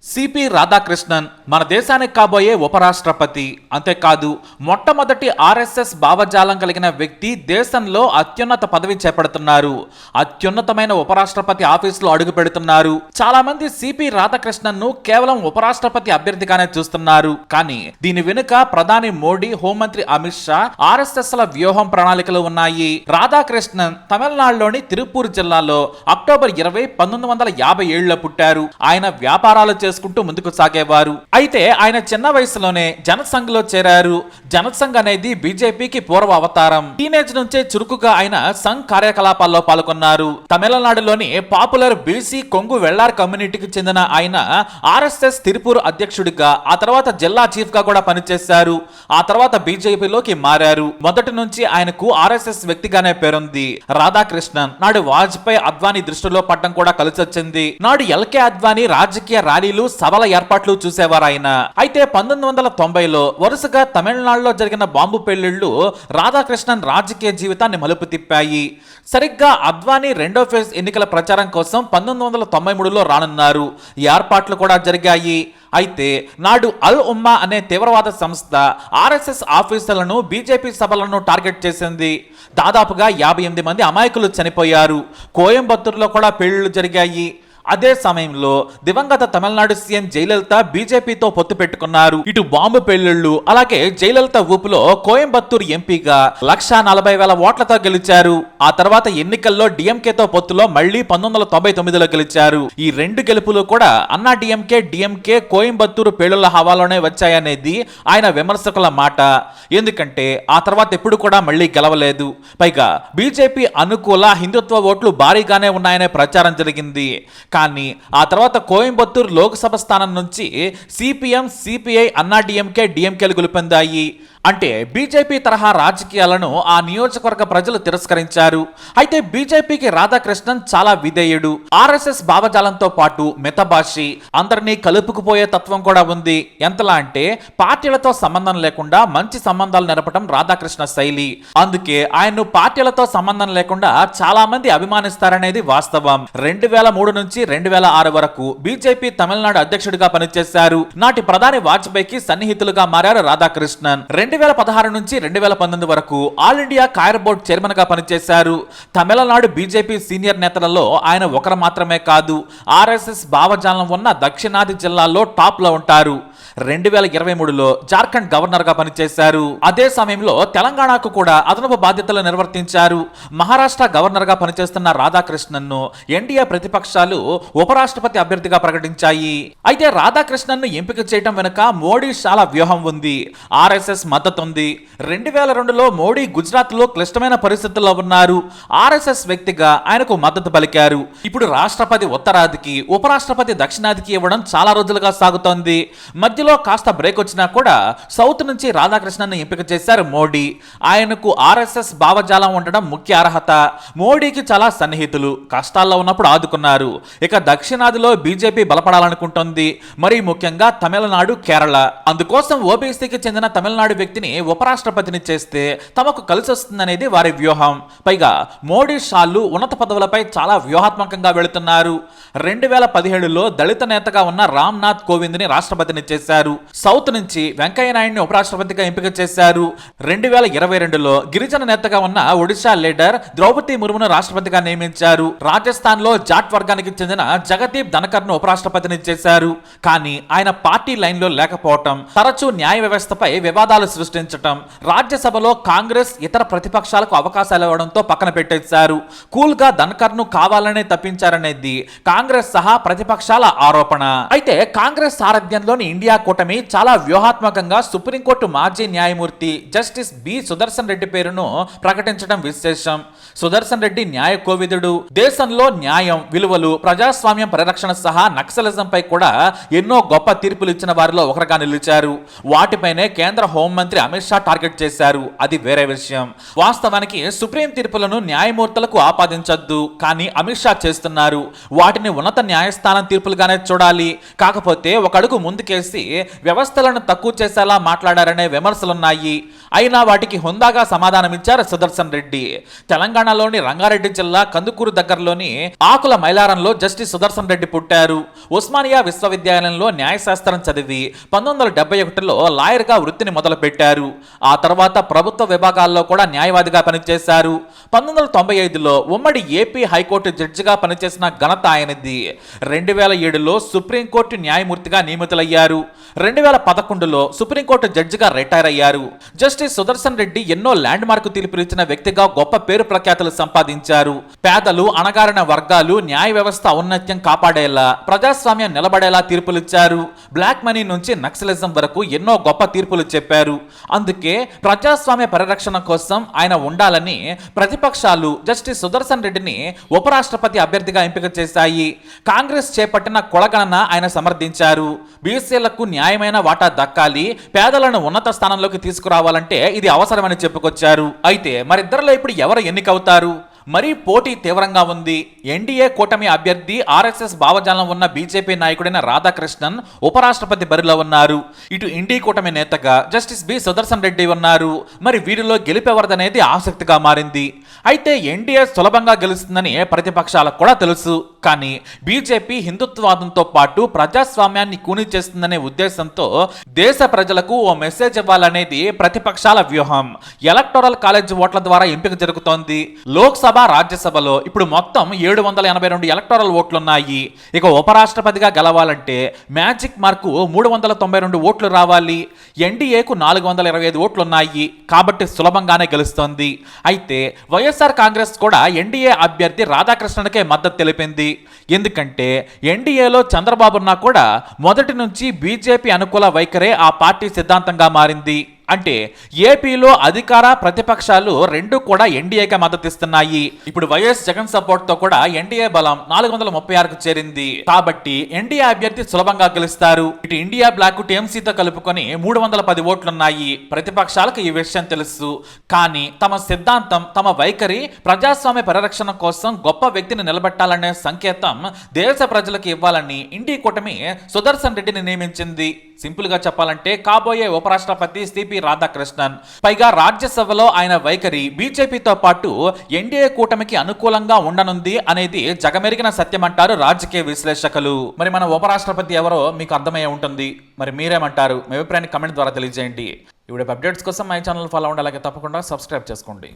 CP Radhakrishnan మన దేశానికి కాబోయే ఉపరాష్ట్రపతి. అంతేకాదు మొట్టమొదటి ఆర్ఎస్ఎస్ భావజాలం కలిగిన వ్యక్తి దేశంలో అత్యున్నత పదవి చేపడుతున్నారు. అత్యున్నతమైన ఉపరాష్ట్రపతి ఆఫీసులో అడుగు పెడుతున్నారు. చాలా మంది సిపి రాధాకృష్ణన్ ను కేవలం ఉపరాష్ట్రపతి అభ్యర్థిగానే చూస్తున్నారు. కానీ దీని వెనుక ప్రధాని మోడీ, హోంమంత్రి అమిత్ షా, ఆర్ఎస్ఎస్ ల వ్యూహం, ప్రణాళికలు ఉన్నాయి. రాధాకృష్ణన్ తమిళనాడులోని తిరుపూర్ జిల్లాలో అక్టోబర్ 20, 1957లో పుట్టారు. ఆయన వ్యాపారాలు చేసుకుంటూ ముందుకు సాగేవారు. అయితే ఆయన చిన్న వయసులోనే జనసంఘ్ లో చేరారు. జనసంఘ్ అనేది బీజేపీకి పూర్వ అవతారం. టీనేజ్ నుంచే చురుకుగా ఆయన సంఘ్ కార్యకలాపాల్లో పాల్గొన్నారు. తమిళనాడులోని పాపులర్ బీసీ కొంగు వెళ్లార్ కమ్యూనిటీకి చెందిన ఆయన ఆర్ఎస్ఎస్ తిరుపూర్ అధ్యక్షుడిగా, ఆ తర్వాత జిల్లా చీఫ్ గా కూడా పనిచేశారు. ఆ తర్వాత బీజేపీలోకి మారారు. మొదటి నుంచి ఆయనకు ఆర్ఎస్ఎస్ వ్యక్తిగానే పేరుంది. రాధాకృష్ణన్ నాడు వాజ్పేయి, అద్వానీ దృష్టిలో పడడం కూడా కలిసొచ్చింది. నాడు ఎల్కే అద్వానీ రాజకీయ ర్యాలీలు, సభల ఏర్పాట్లు చూసేవారు ఆయన. అయితే 1990లో వరుసగా తమిళనాడులో జరిగిన బాంబు పెళ్లిళ్లు రాధాకృష్ణన్ రాజకీయ జీవితాన్ని మలుపు తిప్పాయి. సరిగ్గా అద్వానీ రెండో ఫేజ్ ఎన్నికల ప్రచారం కోసం 1993లో రానున్నారు. ఈ ఏర్పాట్లు కూడా జరిగాయి. అయితే నాడు అల్ ఉమ్మా అనే తీవ్రవాద సంస్థ ఆర్ఎస్ఎస్ ఆఫీసర్లను, బీజేపీ సభలను టార్గెట్ చేసింది. దాదాపుగా 58 మంది అమాయకులు చనిపోయారు. కోయంబత్తూరులో కూడా పెళ్లిళ్లు జరిగాయి. అదే సమయంలో దివంగత తమిళనాడు సీఎం జయలలిత బీజేపీతో పొత్తు పెట్టుకున్నారు. ఇటు బాంబు పెళ్లిళ్లు, అలాగే జయలలిత ఊపులో కోయంబత్తూరు ఎంపీగా 1,40,000 ఓట్లతో గెలిచారు. ఆ తర్వాత ఎన్నికల్లో డిఎంకేతో పొత్తులో మళ్లీ 1999లో గెలిచారు. ఈ రెండు గెలుపులు కూడా అన్నా డిఎంకే కోయంబత్తూరు పేలుళ్ల హవాలోనే వచ్చాయనేది ఆయన విమర్శకుల మాట. ఎందుకంటే ఆ తర్వాత ఎప్పుడు కూడా మళ్లీ గెలవలేదు. పైగా బీజేపీ అనుకూల హిందుత్వ ఓట్లు భారీగానే ఉన్నాయనే ప్రచారం జరిగింది. కానీ ఆ తర్వాత కోయంబత్తూరు లోక్సభ స్థానం నుంచి సిపిఎం, సిపిఐ, అన్నా డిఎంకేలు గెలుపొందాయి. అంటే బీజేపీ తరహా రాజకీయాలను ఆ నియోజకవర్గ ప్రజలు తిరస్కరించారు. అయితే బీజేపీకి రాధాకృష్ణన్ చాలా విధేయుడు. ఆర్ఎస్ఎస్ భావజాలంతో పాటు మితభాషి, అందరినీ కలుపుకుపోయే తత్వం కూడా ఉంది. ఎంతలా అంటే పార్టీలతో సంబంధం లేకుండా మంచి సంబంధాలు నెరపడం రాధాకృష్ణ శైలి. అందుకే ఆయన్ను పార్టీలతో సంబంధం లేకుండా చాలా మంది అభిమానిస్తారనేది వాస్తవం. 2003 నుంచి 2006 వరకు బీజేపీ తమిళనాడు అధ్యక్షుడిగా పనిచేశారు. నాటి ప్రధాని వాజ్పేయికి సన్నిహితులుగా మారారు రాధాకృష్ణన్. 2016 నుంచి 2019 వరకు all India coir board chairman గా పనిచేశారు. తమిళనాడు బీజేపీ సీనియర్ నేతలలో ఆయన ఒకరు మాత్రమే కాదు, ఆర్ఎస్ఎస్ భావజాలం ఉన్న దక్షిణాది జిల్లాల్లో టాప్ లో ఉంటారు. 2023లో జార్ఖండ్ గవర్నర్ గా పనిచేశారు. అదే సమయంలో తెలంగాణకు కూడా అదనపు బాధ్యతలు నిర్వర్తించారు. మహారాష్ట్ర గవర్నర్ గా పనిచేస్తున్న రాధాకృష్ణన్ ను ఎన్డీఏ ప్రతిపక్షాలు ఉపరాష్ట్రపతి అభ్యర్థిగా ప్రకటించాయి. అయితే రాధాకృష్ణన్ ను ఎంపిక చేయడం వెనుక మోడీ చాలా వ్యూహం ఉంది. ఆర్ఎస్ఎస్ మద్దతు ఉంది. 2002లో మోడీ గుజరాత్ లో క్లిష్టమైన పరిస్థితుల్లో ఉన్నారు. ఆర్ఎస్ఎస్ వ్యక్తిగా ఆయనకు మద్దతు పలికారు. ఇప్పుడు రాష్ట్రపతి ఉత్తరాదికి, ఉపరాష్ట్రపతి దక్షిణాదికి ఇవ్వడం చాలా రోజులుగా సాగుతోంది. మధ్యలో కాస్త బ్రేక్ వచ్చినా కూడా సౌత్ నుంచి రాధాకృష్ణన్ ఎంపిక చేశారు మోడీ. ఆయనకు ఆర్ఎస్ఎస్ భావజాలం ఉండడం ముఖ్య అర్హత. మోడీకి చాలా సన్నిహితులు, కష్టాల్లో ఉన్నప్పుడు ఆదుకున్నారు. ఇక దక్షిణాదిలో బీజేపీ బలపడాలనుకుంటోంది, మరీ ముఖ్యంగా తమిళనాడు, కేరళ. అందుకోసం ఓబీసీకి చెందిన తమిళనాడు వ్యక్తిని ఉపరాష్ట్రపతిని చేస్తే తమకు కలిసి వస్తుందనేది వారి వ్యూహం. పైగా మోడీ, షాలు ఉన్నత పదవులపై చాలా వ్యూహాత్మకంగా వెళుతున్నారు. 2017లో దళిత నేతగా ఉన్న రామ్నాథ్ కోవింద్ ని రాష్ట్రపతిని చేశారు. సౌత్ నుంచి వెంకయ్య నాయుడిని ఉపరాష్ట్రపతిగా ఎంపిక చేశారు. 2022లో గిరిజన నేతగా ఉన్న ఒడిశా లీడర్ ద్రౌపది ముర్మును రాష్ట్రపతిగా నియమించారు. రాజస్థాన్ లో జాట్ వర్గానికి చెందిన జగదీప్ ధనకర్ ను ఉపరాష్ట్రపతిని చేశారు. కానీ ఆయన పార్టీ లైన్ లో లేకపోవటం, తరచూ న్యాయ వ్యవస్థపై వివాదాలు సృష్టించటం, రాజ్యసభలో కాంగ్రెస్, ఇతర ప్రతిపక్షాలకు అవకాశాలు ఇవ్వడంతో పక్కన పెట్టేశారు. కూల్ గా ధనకర్ ను కావాలనే తప్పించారనేది కాంగ్రెస్ సహా ప్రతిపక్షాల ఆరోపణ. అయితే కాంగ్రెస్ సారథ్యంలోని ఇండియా కూటమి చాలా వ్యూహాత్మకంగా సుప్రీంకోర్టు మాజీ న్యాయమూర్తి జస్టిస్ బి సుదర్శన్ రెడ్డి పేరును ప్రకటించడం విశేషం. సుదర్శన్ రెడ్డి న్యాయ కోవిదుడు. దేశంలో న్యాయం, విలువలు, ప్రజాస్వామ్యం పరిరక్షణ సహా నక్సలిజంపై కూడా ఎన్నో గొప్ప తీర్పులు ఇచ్చిన వారిలో ఒకరుగా నిలిచారు. వాటిపైనే కేంద్ర హోంమంత్రి అమిత్ షా టార్గెట్ చేశారు. అది వేరే విషయం. వాస్తవానికి సుప్రీం తీర్పులను న్యాయమూర్తులకు ఆపాదించొద్దు, కానీ అమిత్ షా చేస్తున్నారు. వాటిని ఉన్నత న్యాయస్థానం తీర్పులుగానే చూడాలి. కాకపోతే ఒక అడుగు ముందుకేసి వ్యవస్థలను తక్కువ చేసేలా మాట్లాడారనే విమర్శలున్నాయి. అయినా వాటికి హుందాగా సమాధానమిచ్చారు సుదర్శన్ రెడ్డి. తెలంగాణలోని రంగారెడ్డి జిల్లా కందుకూరు దగ్గరలోని ఆకుల మైలారంలో జస్టిస్ సుదర్శన్ రెడ్డి పుట్టారు. ఉస్మానియా విశ్వవిద్యాలయంలో న్యాయశాస్త్రం చదివి 1971లో లాయర్గా వృత్తిని మొదలుపెట్టారు. ఆ తర్వాత ప్రభుత్వ విభాగాల్లో కూడా న్యాయవాదిగా పనిచేశారు. 1995లో ఉమ్మడి ఏపీ హైకోర్టు జడ్జిగా పనిచేసిన ఘనత ఆయనది. 2007లో సుప్రీంకోర్టు న్యాయమూర్తిగా నియమితులయ్యారు. 2011లో సుప్రీంకోర్టు జడ్జిగా రిటైర్ అయ్యారు. జస్టిస్ సుదర్శన్ రెడ్డి ఎన్నో ల్యాండ్ మార్క్ తీర్పులు ఇచ్చిన వ్యక్తిగా గొప్ప పేరు ప్రఖ్యాతులు సంపాదించారు. పేదలు, అణగారిన వర్గాలు, న్యాయ వ్యవస్థ ఔన్నత్యం కాపాడేలా, ప్రజాస్వామ్యం నిలబడేలా తీర్పులిచ్చారు. బ్లాక్ మనీ నుంచి నక్సలిజం వరకు ఎన్నో గొప్ప తీర్పులు చెప్పారు. అందుకే ప్రజాస్వామ్య పరిరక్షణ కోసం ఆయన ఉండాలని ప్రతిపక్షాలు జస్టిస్ సుదర్శన్ రెడ్డిని ఉపరాష్ట్రపతి అభ్యర్థిగా ఎంపిక చేశాయి. కాంగ్రెస్ చేపట్టిన కులగణన ఆయన సమర్థించారు. బీసీలకు న్యాయమైన వాటా దక్కాలి, పేదలను ఉన్నత స్థానంలోకి తీసుకురావాలంటే ఇది అవసరమని చెప్పుకొచ్చారు. అయితే మరిద్దరిలో ఇప్పుడు ఎవరు ఎన్నికవుతారు? మరీ పోటీ తీవ్రంగా ఉంది. ఎన్డీఏ కూటమి అభ్యర్థి ఆర్ఎస్ఎస్ భావజాలం ఉన్న బీజేపీ నాయకుడైన రాధాకృష్ణన్ ఉపరాష్ట్రపతి బరిలో ఉన్నారు. ఇటు ఇండీ కూటమి నేతగా జస్టిస్ బి సుదర్శన్ రెడ్డి ఉన్నారు. మరి వీరిలో గెలిపెవరదనేది ఆసక్తిగా మారింది. అయితే ఎన్డీఏ సులభంగా గెలుస్తుందని ప్రతిపక్షాలకు కూడా తెలుసు. కానీ బీజేపీ హిందుత్వవాదంతో పాటు ప్రజాస్వామ్యాన్ని కూని చేస్తుందనే ఉద్దేశంతో దేశ ప్రజలకు ఓ మెసేజ్ ఇవ్వాలనేది ప్రతిపక్షాల వ్యూహం. ఎలక్టోరల్ కాలేజ్ ఓట్ల ద్వారా ఎంపిక జరుగుతోంది. లోక్సభ, రాజ్యసభలో ఇప్పుడు మొత్తం 782 ఎలక్టోరల్ ఓట్లున్నాయి. ఇక ఉపరాష్ట్రపతిగా గెలవాలంటే మ్యాజిక్ మార్కు 392 ఓట్లు రావాలి. ఎన్డీఏకు 425 ఓట్లున్నాయి కాబట్టి సులభంగానే గెలుస్తోంది. అయితే వైఎస్ఆర్ కాంగ్రెస్ కూడా ఎన్డీఏ అభ్యర్థి రాధాకృష్ణన్కే మద్దతు తెలిపింది. ఎందుకంటే ఎన్డీఏలో చంద్రబాబు ఉన్నా కూడా మొదటి నుంచి బీజేపీ అనుకూల వైఖరే ఆ పార్టీ సిద్ధాంతంగా మారింది. అంటే ఏపీలో అధికార ప్రతిపక్షాలు రెండు కూడా ఎన్డీఏకి మద్దతిస్తున్నాయి. ఇప్పుడు వైఎస్ జగన్ సపోర్ట్ తో కూడా ఎన్డీఏ బలం 436కు చేరింది. కాబట్టి ఎన్డీఏ అభ్యర్థి సులభంగా గెలుస్తారు. ఇటు ఇండియా బ్లాక్ టీఎంసీతో కలుపుకొని 310 ఓట్లున్నాయి. ప్రతిపక్షాలకు ఈ విషయం తెలుసు. కానీ తమ సిద్ధాంతం, తమ వైఖరి ప్రజాస్వామ్య పరిరక్షణ కోసం గొప్ప వ్యక్తిని నిలబెట్టాలనే సంకేతం దేశ ప్రజలకు ఇవ్వాలని ఇండీ కూటమి సుదర్శన్ రెడ్డిని నియమించింది. సింపుల్ గా చెప్పాలంటే కాబోయే ఉపరాష్ట్రపతి సిపి రాధాకృష్ణన్. పైగా రాజ్యసభలో ఆయన వైఖరి బీజేపీతో పాటు ఎన్డీఏ కూటమికి అనుకూలంగా ఉండనుంది అనేది జగమెరిగిన సత్యమంటారు రాజకీయ విశ్లేషకులు. మరి మన ఉపరాష్ట్రపతి ఎవరో మీకు అర్థమయ్యే ఉంటుంది. మరి మీరేమంటారు? మీ అభిప్రాయాన్ని కమెంట్ ద్వారా తెలియజేయండి. ఇప్పుడు అప్డేట్స్ కోసం మై ఛానల్ ఫాలో అవ్వండి. అలాగే తప్పకుండా సబ్స్క్రైబ్ చేసుకోండి.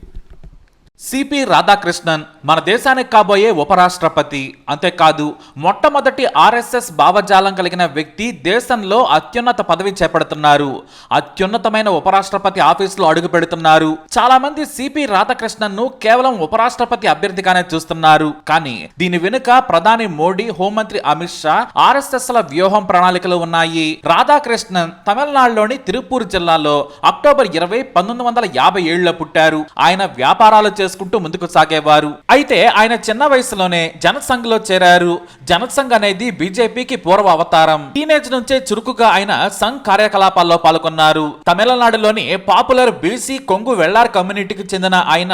సిపి రాధాకృష్ణన్ మన దేశానికి కాబోయే ఉపరాష్ట్రపతి. అంతేకాదు మొట్టమొదటి ఆర్ఎస్ఎస్ భావజాలం కలిగిన వ్యక్తి దేశంలో అత్యున్నత పదవి చేపడుతున్నారు. అత్యున్నతమైన ఉపరాష్ట్రపతి ఆఫీసులో అడుగు పెడుతున్నారు. చాలా మంది సిపి రాధాకృష్ణన్ ను కేవలం ఉపరాష్ట్రపతి అభ్యర్థిగానే చూస్తున్నారు. కానీ దీని వెనుక ప్రధాని మోడీ, హోంమంత్రి అమిత్ షా, ఆర్ఎస్ఎస్ ల వ్యూహం, ప్రణాళికలు ఉన్నాయి. రాధాకృష్ణన్ తమిళనాడులోని తిరుపూర్ జిల్లాలో అక్టోబర్ 20, 1957లో పుట్టారు. ఆయన వ్యాపారాలు చేసుకుంటూ ముందుకు సాగేవారు. అయితే ఆయన చిన్న వయసులోనే జనసంఘ్ లో చేరారు. జనసంఘ్ అనేది బీజేపీకి పూర్వ అవతారం. టీనేజ్ నుంచే చురుకుగా ఆయన సంఘ్ కార్యకలాపాల్లో పాల్గొన్నారు. తమిళనాడులోని పాపులర్ బీసీ కొంగు వెళ్లార్ కమ్యూనిటీకి చెందిన ఆయన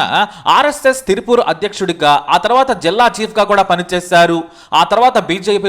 ఆర్ఎస్ఎస్ తిరుపూర్ అధ్యక్షుడిగా, ఆ తర్వాత జిల్లా చీఫ్ గా కూడా పనిచేశారు. ఆ తర్వాత బీజేపీ